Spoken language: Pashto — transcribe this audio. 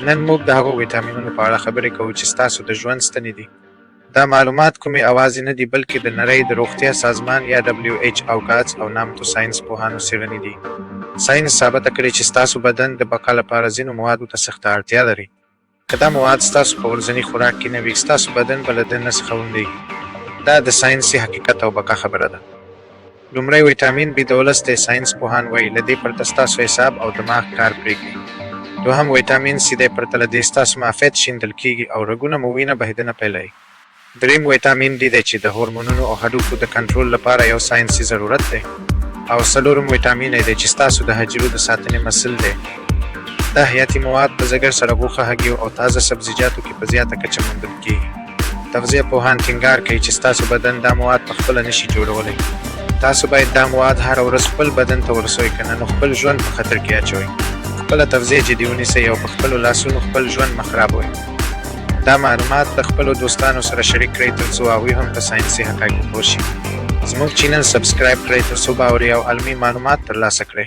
نن موږ د هغو ویټامینونو په اړه خبرې کوو چې ستاسو د ژوند ستنې دي. دا معلومات کومې اوازې نه دي بلکې د نړۍ د روغتیا سازمان یا WHO او نامتو ساينس پوهانو څېړنې دي. ساينس ثابته کړې چې ستاسو بدن د بقا لپاره ځینو موادو ته سخته اړتیا لري. که دا مواد ستاسو په ورځني خوراک کې نه وي ستاسو بدن به له دننه څخه وندېږي. دا د ساینسي حقیقت او بقا خبره ده. لومړی ویټامین B12 دی. ساینس پوهان وایي له دې پرته ستاسو حساب او دماغ کار پرېږدي. دوهم ویټامین C دی. پرته له دې ستاسو معافیت شیندل کېږي او رګونه مو وینه بهېدنه پیلوي. دریم ویټامین D دی چې د هورمونونو او هډوکو د کنټرول لپاره یو ساینسي ضرورت دی. او څلورم ویټامین A دی چې ستاسو د حجرو د ساتنې مسل دی. دا حیاتي مواد په ځګر سره غوښه، هګیو او تازه سبزیجاتو کې په زیاته کچه موندل کېږي. تغذیه پوهان ټینګار کوي چې ستاسو بدن دا مواد پخپله نشي جوړولی. تاسو باید دا مواد هره ورځ خپل بدن ته ورسوئ، که نه نو خپل ژوند په خطر کې اچوئ. خپله تغذیه جدي ونیسئ او په خپلو لاسونو خپل ژوند مه خرابوئ. دا معلومات د خپلو دوستانو سره شریک کړئ تر څو هغوی هم په ساینسي حقایقو پوه شي. زموږ چینل سبسکرایب کړئ تر څو باوري او علمي معلومات ترلاسه کړئ.